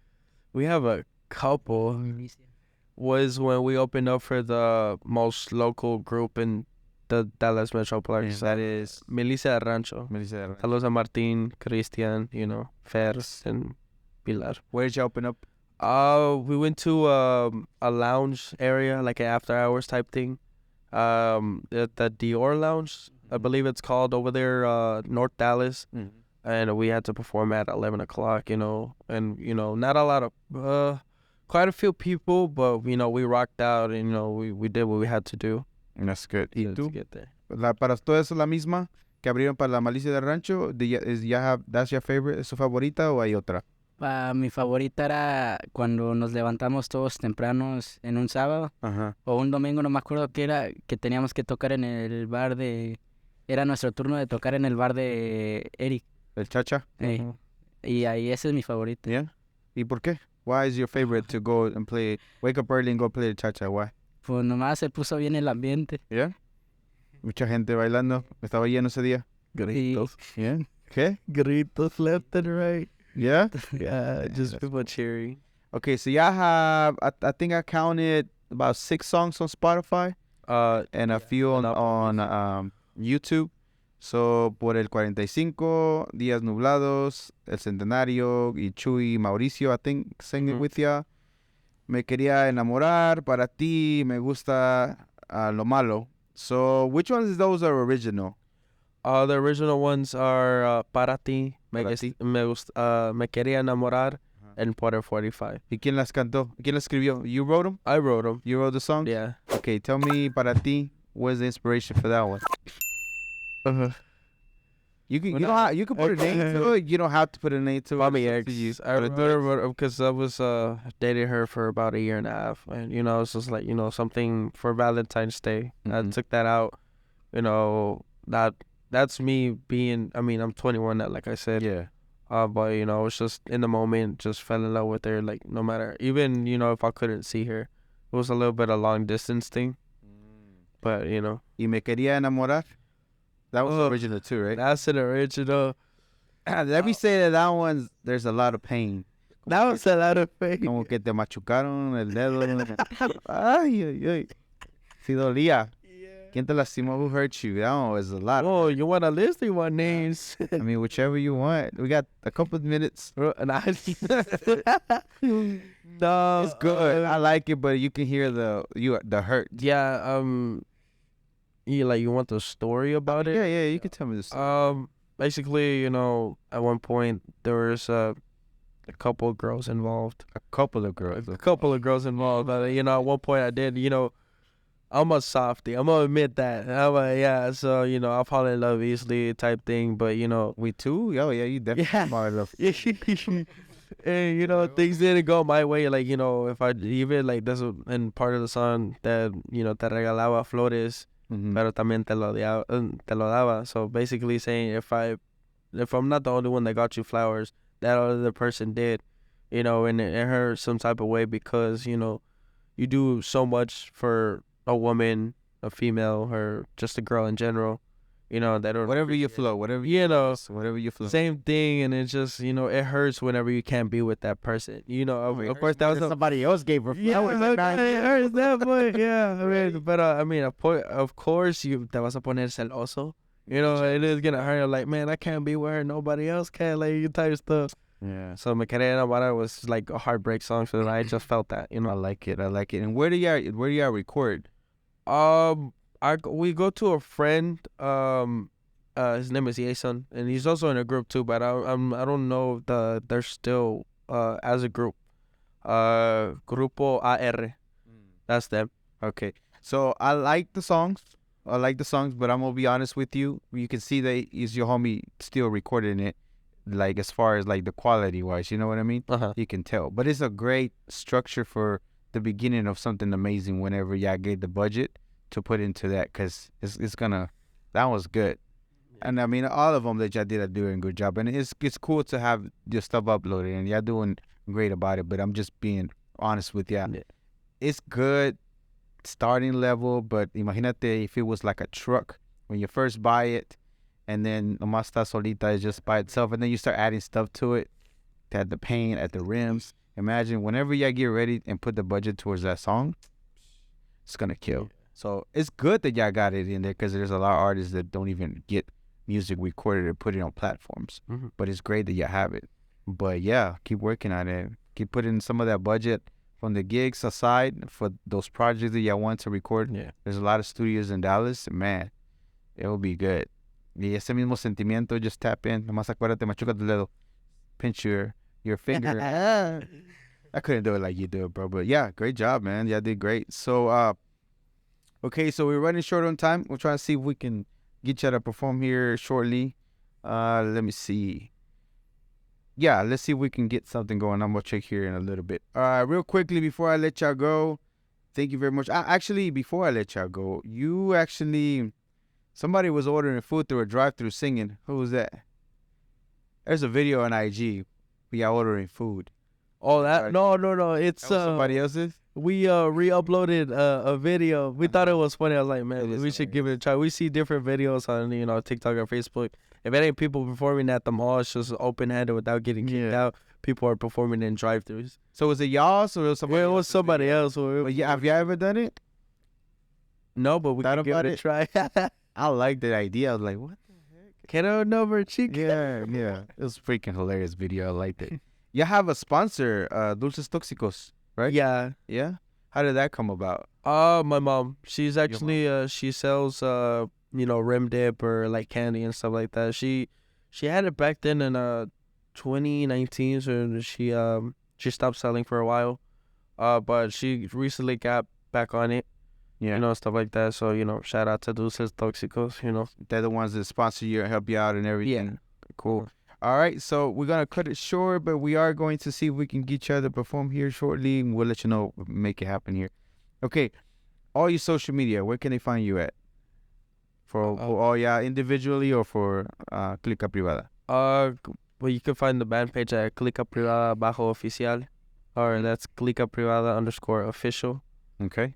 we have a couple. Was when we opened up for the most local group in the Dallas Metroplex. That is Milicia de Rancho. Saludos a Martín, Cristian, you know, Fers, and Pilar. Where did you open up? We went to a lounge area, like an after hours type thing. The Dior Lounge, I believe it's called, over there, North Dallas. And we had to perform at 11 o'clock, you know, and, you know, not a lot of, quite a few people, but, you know, we rocked out and, you know, we did what we had to do. That's good. ¿Y to tú? get there. Para todo eso la misma que abrieron para la Malicia del Rancho. That's your favorite? ¿Es su favorita o hay otra? Mi favorita era cuando nos levantamos todos tempranos en un sábado Ajá. o un domingo, no me acuerdo qué era, que teníamos que tocar en el bar era nuestro turno de tocar en el bar de Eric. El Chacha. Y ahí ese es mi favorito. Yeah. ¿Y por qué? Why is your favorite to go and play? Wake up early and go play the Chacha. Why? Pues nomás se puso bien el ambiente. Yeah. Mucha gente bailando. Estaba lleno ese día. Gritos. Yeah. ¿Qué? Gritos left and right. Yeah. Yeah, just people cheering. Okay, so y'all have, I think I counted about 6 songs on Spotify and a few on YouTube. So, por el 45, Días Nublados, El Centenario, y Chuy y Mauricio, I think, sang it with ya. Me Quería Enamorar, Para Ti, Me Gusta Lo Malo. So, which ones of those are original? The original ones are Para Ti, Me Para Ti. Quería Enamorar, and Porter 45. ¿Y quién las cantó? ¿Quién las escribió? You wrote them? I wrote them. You wrote the songs? Yeah. Okay, tell me, Para Ti, where's the inspiration for that one? You can put a name to it. You don't have to put a name to it. Mommy It's up to ex. you. I remember because I was dating her for about a year and a half, and you know it's just like, you know, something for Valentine's Day. I took that out. You know, that's me being. I mean, I'm 21 now, like I said. Yeah. But you know, it's just in the moment, just fell in love with her. Like no matter, even you know, if I couldn't see her, it was a little bit of long distance thing. But you know, Y Me Quería Enamorar. That was the original too, right? that's an original. Let me say that one's, there's a lot of pain. That was a lot of fake. Como que te machucaron el dedo. Ay, ay, ay. Sí dolía. ¿Quién te lastimó? Who hurt you? That one was a lot. Oh, you want a list or you want names? I mean, whichever you want. We got a couple of minutes. No. It's good. I like it, but you can hear the hurt. Yeah, you want the story about it? Yeah, you can tell me the story. Basically, at one point there was a couple of girls involved. A couple of girls. A couple of girls involved. But, at one point I did, I'm a softie. I'm gonna admit that. So, I'll fall in love easily type thing. But, We too? Oh, yeah, you definitely Yeah. fall in love. and, things didn't go my way. Like, if I even, like, that's in part of the song that, te regalaba flores, Mhm. pero también te lo daba. So basically saying if I'm not the only one that got you flowers, that other person did, and it hurt some type of way because, you do so much for a woman, a female, or just a girl in general, that don't Whatever you appreciate it. flow, whatever whatever you flow. Same thing, and it's just, it hurts whenever you can't be with that person. Of course, that was somebody else gave her flowers. it hurts that point. Yeah, but of course, te vas a poner celoso. It is gonna hurt. Like, man, I can't be with her. Nobody else can. Like, you type of stuff. Yeah. So Me Queria Enamorar was like a heartbreak song. So I just felt that. I like it. And where do y'all record? We go to a friend. His name is Jason, and he's also in a group too. But I don't know if they're still as a group. Grupo AR. That's them. Okay. So I like the songs, but I'm gonna be honest with you. You can see that is your homie still recording it, like as far as like the quality wise. You know what I mean? You can tell. But it's a great structure for the beginning of something amazing. Whenever y'all get the budget to put into that, cause that was good. And I mean, all of them that y'all did are doing a good job, and it's cool to have your stuff uploaded, and y'all doing great about it. But I'm just being honest with y'all. Yeah. It's good starting level, but imagínate if it was like a truck when you first buy it, and then nomás está solita is just by itself, and then you start adding stuff to it, to add the paint, at the rims. Imagine whenever y'all get ready and put the budget towards that song, it's gonna kill. So it's good that y'all got it in there because there's a lot of artists that don't even get music recorded and put it on platforms. Mhm. But it's great that you have it. But yeah, keep working on it. Keep putting some of that budget from the gigs aside for those projects that y'all want to record. Yeah. There's a lot of studios in Dallas. Man, it will be good. Y ese mismo sentimiento, just tap in. Nomás acuérdate, machuca tu dedo. Pinch your finger. I couldn't do it like you do it, bro. But yeah, great job, man. Y'all did great. So, okay, so we're running short on time. We'll try to see if we can get you to perform here shortly. Let me see. Yeah, let's see if we can get something going. I'm going to check here in a little bit. Real quickly, before I let y'all go, thank you very much. Actually, before I let y'all go, somebody was ordering food through a drive-thru singing. Who was that? There's a video on IG. We are ordering food. Oh, that no. It's That was somebody else's? we re-uploaded a video. We thought it was funny. I was like, man, It is we should give it a try. We see different videos on TikTok or Facebook. If it ain't people performing at the mall, it's just open-handed without getting kicked out. People are performing in drive-thrus. So was it y'all's or was it somebody Well, it was else's somebody video? else. But yeah, have you ever done it? No, but we Thought can give about it a try. I like that idea. I was like, what? Can I number chicken? Yeah. It was a freaking hilarious video. I liked it. You have a sponsor, Dulces Tóxicos, right? Yeah. Yeah? How did that come about? My mom. She's actually she sells rim dip or like candy and stuff like that. She had it back then in 2019, so she stopped selling for a while. But she recently got back on it. Yeah. Stuff like that. So, shout out to Dulces Tóxicos, They're the ones that sponsor you and help you out and everything. Yeah. Cool. All right, so we're going to cut it short, but we are going to see if we can get each other to perform here shortly, and we'll let you know, make it happen here. Okay, all your social media, where can they find you at? For all y'all individually or for Clika Privada? Well, you can find the band page at Clika Privada bajo oficial, or that's Clika Privada _official. Okay.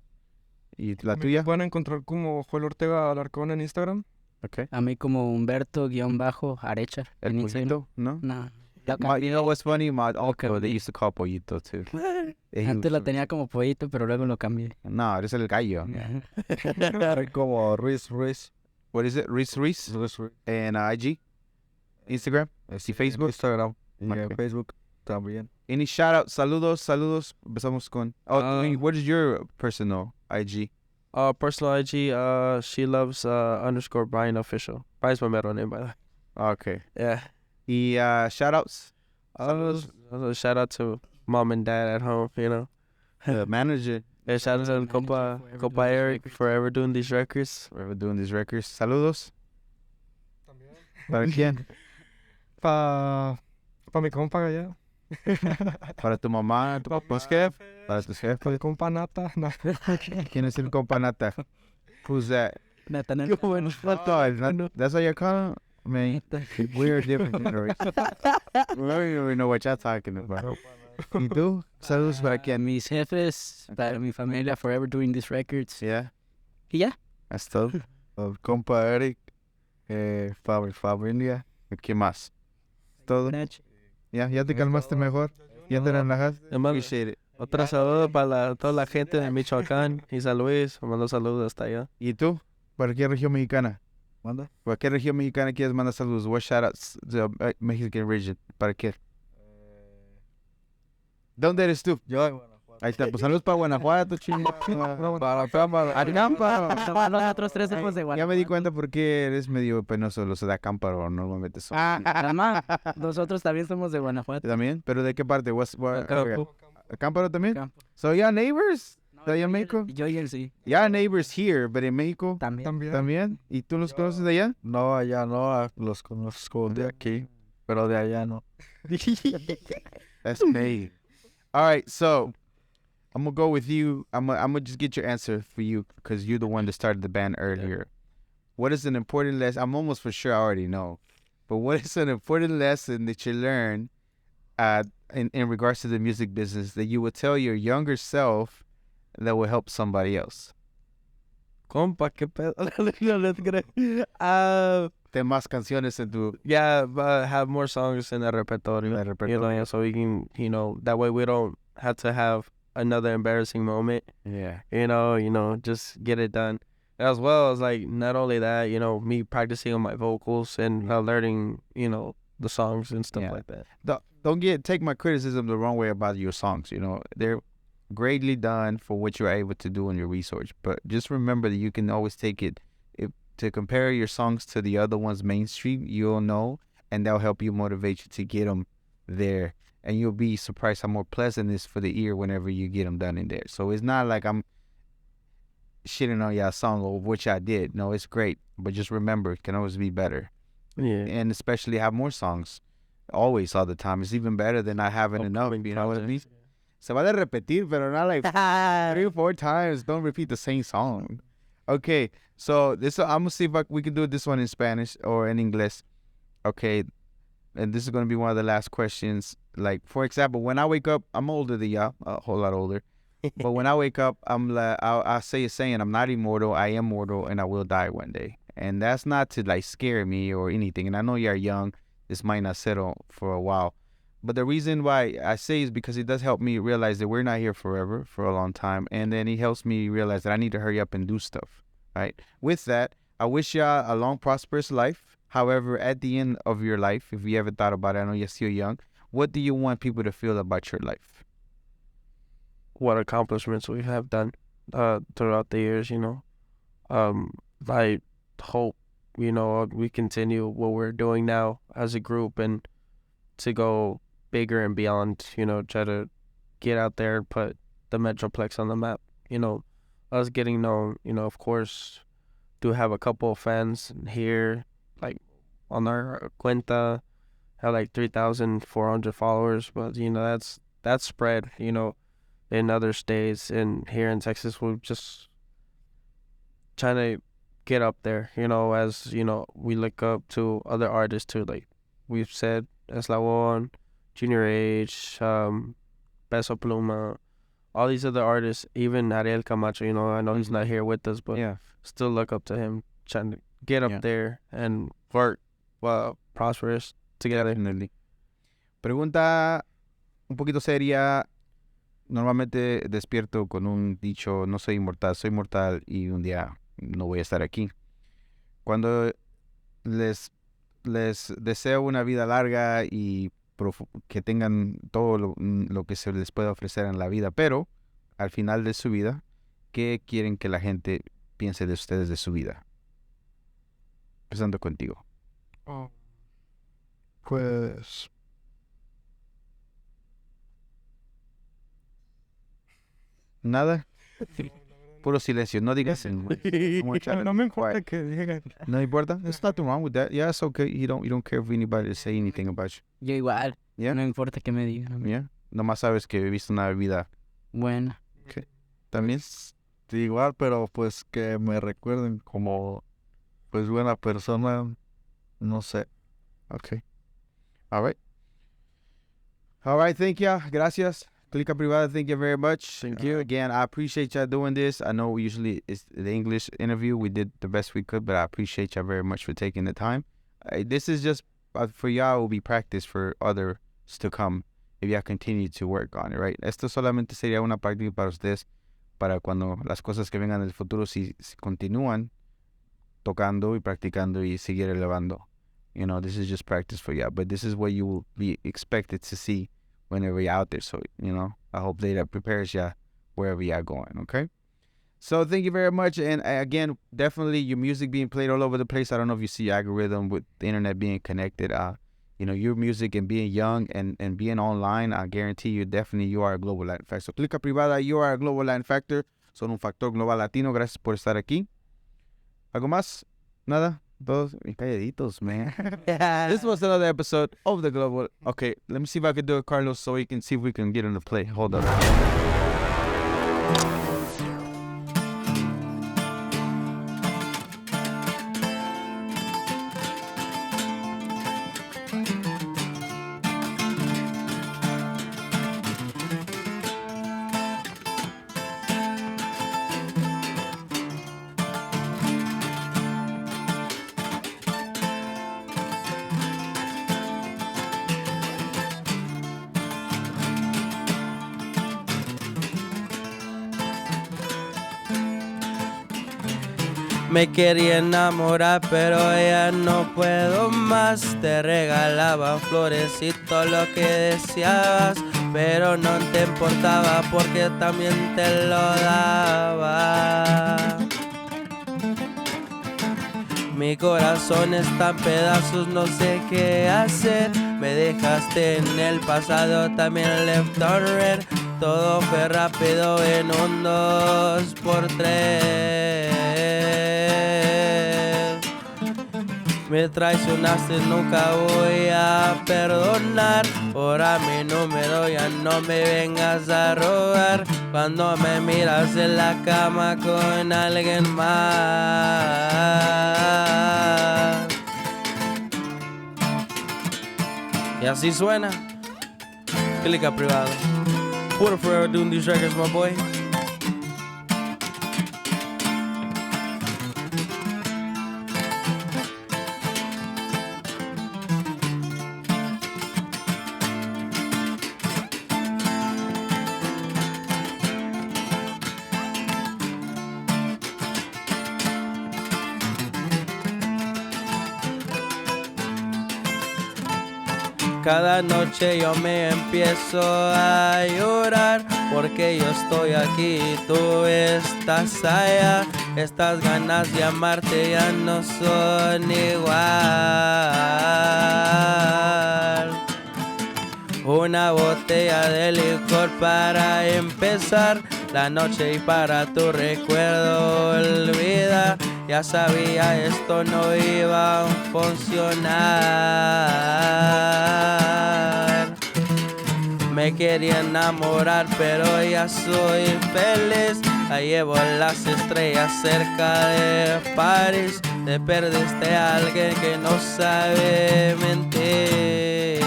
¿Y la Me tuya? pueden encontrar como Joel Ortega Alarcón en Instagram. Okay. A mí como Humberto _Arecha ¿El en Instagram. pulito? ¿No? No. You know what's funny? My uncle, they used to call Pollito too. Antes lo tenía como pollito, pero luego lo cambié. No, eres el gallo. Soy como Ruiz. What is it? Ruiz? And IG? Instagram? See Facebook? Instagram. Y Okay. Facebook también. Any shout out? Saludos. Empezamos con. What is your personal IG? Personal IG, she loves _ Brian official. Brian's my middle name, by the way. Okay. Yeah. Y shout outs? Shout out to mom and dad at home, you know. The manager. Yeah, shout out to Copa Eric forever doing these records. Forever doing these records. Saludos. ¿Para quién? Pa mi compa allá. Para tu mamá, tu jefe. Para tus jefes. Pa mi compa Nata. ¿Quién es el compa Nata? Who's that? Nathaniel. That's what you're calling? Man, we're different generations. We don't even know what y'all talking about. ¿Y tú? Saludos para quién? Mis jefes, para mi familia, forever doing these records. Yeah, Y ya. that's todo. El compa Eric. Familia. ¿Qué más? Todo. Ya te calmaste mejor. Ya te relajaste. Hermano, Appreciate it. otra saludo para toda la gente de Michoacán y San Luis. Mando saludos hasta allá. ¿Y tú? ¿Para qué región mexicana? ¿Manda? ¿Para qué región mexicana quieres mandar saludos? What shoutouts to Mexican region? ¿Para qué? ¿Dónde eres tú? Yo en Guanajuato. Ahí está, pues saludos para Guanajuato, chingada. Para Acámbaro. Nosotros tres somos de Ya me di cuenta por qué eres medio penoso los de Acámbaro, normalmente son. Además, nosotros también somos de Guanajuato. ¿También? ¿Pero de qué parte? Acámbaro. ¿Acámbaro también? Campo. So, y'all neighbors? ¿Está allá en México? Yo y él sí. Y'all neighbors here, but en México También. también. ¿Y tú los conoces de allá? No, allá no. Los conozco de aquí. Pero de allá no. That's me. All right, so I'm gonna go with you. I'm gonna just get your answer for you because you're the one that started the band earlier. What is an important lesson? I'm almost for sure I already know, but what is an important lesson that you learned in regards to the music business that you would tell your younger self that will help somebody else? Compa, qué pedo. No te creas. Ten más canciones en tu Yeah, but have more songs in the repertoire. You know, yeah, so we can, that way we don't have to have another embarrassing moment. Yeah. You know, just get it done. As well as like not only that, me practicing on my vocals and learning, the songs and stuff Yeah. like that. Don't take my criticism the wrong way about your songs. They're greatly done for what you're able to do in your research. But just remember that you can always take it to compare your songs to the other ones mainstream. You'll know, and that'll help you motivate you to get them there. And you'll be surprised how more pleasant it is for the ear whenever you get them done in there. So it's not like I'm shitting on y'all song or which I did. No, it's great. But just remember, it can always be better. Yeah. And especially have more songs. Always, all the time. It's even better than not having enough. You know what I mean? Se va de repetir, pero not like 3 or 4 times. Don't repeat the same song. Okay, so I'm gonna see if we can do this one in Spanish or in English. Okay, and this is gonna be one of the last questions. Like, for example, when I wake up, I'm older than y'all, a whole lot older. But when I wake up, I'm like, I say a saying, I'm not immortal, I am mortal, and I will die one day. And that's not to like scare me or anything. And I know you're young. This might not settle for a while. But the reason why I say is because it does help me realize that we're not here forever, for a long time. And then it helps me realize that I need to hurry up and do stuff, right? With that, I wish y'all a long, prosperous life. However, at the end of your life, if you ever thought about it, I know you're still young, what do you want people to feel about your life? What accomplishments we have done throughout the years, I hope, we continue what we're doing now as a group and to go bigger and beyond, try to get out there and put the Metroplex on the map. Us getting known, of course, do have a couple of fans here, like on our cuenta, have like 3,400 followers, but, that's spread, in other states, and here in Texas, we're just trying to get up there, as, we look up to other artists too, like we've said, Eslabon, Junior H, Peso Pluma, all these other artists, even Ariel Camacho, I know he's not here with us, but Yeah. still look up to him, trying to get up there and work prosperous together. Definitely. Pregunta un poquito seria. Normalmente despierto con un dicho, no soy inmortal, soy mortal y un día no voy a estar aquí. Cuando les deseo una vida larga y que tengan todo lo que se les pueda ofrecer en la vida, pero al final de su vida, ¿qué quieren que la gente piense de ustedes de su vida? Empezando contigo. Pues Nada. Puro silencio. No digas. no me importa que digan. No importa. There's nothing wrong with that. Yeah, it's okay. You don't care if anybody to say anything about you. Yo igual. Yeah. No importa que me digan. Yeah. Nomás sabes que viviste una vida. Bueno. También. Sí, igual, pero pues que me recuerden como pues buena persona, no sé. Okay. All right. All right. Thank you. Gracias. Clika Privada, thank you very much. Thank you. Again, I appreciate y'all doing this. I know usually it's the English interview. We did the best we could, but I appreciate y'all very much for taking the time. This is just for y'all will be practice for others to come if y'all continue to work on it, right? Esto solamente sería una práctica para ustedes para cuando las cosas que vengan del futuro si continúan tocando y practicando y seguir elevando. You know, this is just practice for y'all, but this is what you will be expected to see whenever you're out there. So, you know, I hope that prepares you wherever you're going, okay? So thank you very much. And again, definitely your music being played all over the place. I don't know if you see algorithm with the internet being connected. You know, your music and being young and being online, I guarantee you are a global Latin factor. So Clika Privada, you are a global Latin factor. Son un factor global latino. Gracias por estar aquí. ¿Algo más? ¿Nada? Todos calladitos, man. This was another episode of the Global. Okay, let me see if I can do it, Carlos, so we can see if we can get into play. Hold up. Me quería enamorar, pero ya no puedo más. Te regalaba flores y todo lo que deseabas, pero no te importaba porque también te lo daba. Mi corazón está en pedazos, no sé qué hacer. Me dejaste en el pasado, también left on red. Todo fue rápido en un 2x3. Me traicionaste, nunca voy a perdonar. Ahora mi número ya no me vengas a robar. Cuando me miras en la cama con alguien más. Y así suena Clika Privada. What if we're doing these records, my boy? Cada noche yo me empiezo a llorar porque yo estoy aquí y tú estás allá. Estas ganas de amarte ya no son igual. Una botella de licor para empezar la noche y para tu recuerdo olvida. Ya sabía esto no iba a funcionar. Me quería enamorar pero ya soy feliz. La llevo las estrellas cerca de París. Te perdiste a alguien que no sabe mentir.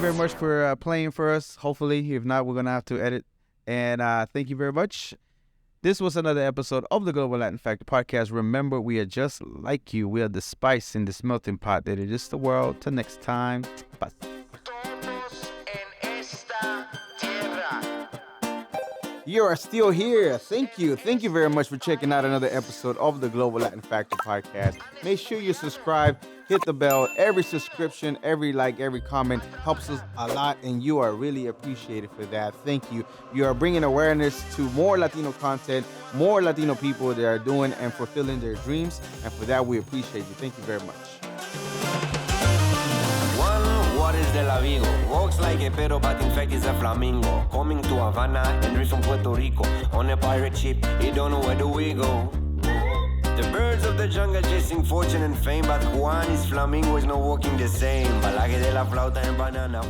very much for playing for us. Hopefully, if not, we're going to have to edit. And thank you very much. This was another episode of the Global Latin Factor podcast. Remember, we are just like you. We are the spice in this melting pot that it is the world. Till next time. Bye. You are still here. Thank you. Thank you very much for checking out another episode of the Global Latin Factor podcast. Make sure you subscribe, hit the bell. Every subscription, every like, every comment helps us a lot, and you are really appreciated for that. Thank you. You are bringing awareness to more Latino content, more Latino people that are doing and fulfilling their dreams, and for that, we appreciate you. Thank you very much. What is de la Vigo? Walks like a pero but in fact is a flamingo. Coming to Havana and Ruiz from Puerto Rico. On a pirate ship, you don't know where do we go. The birds of the jungle chasing fortune and fame, but Juan is flamingo is not walking the same. Balaje de la flauta and banana.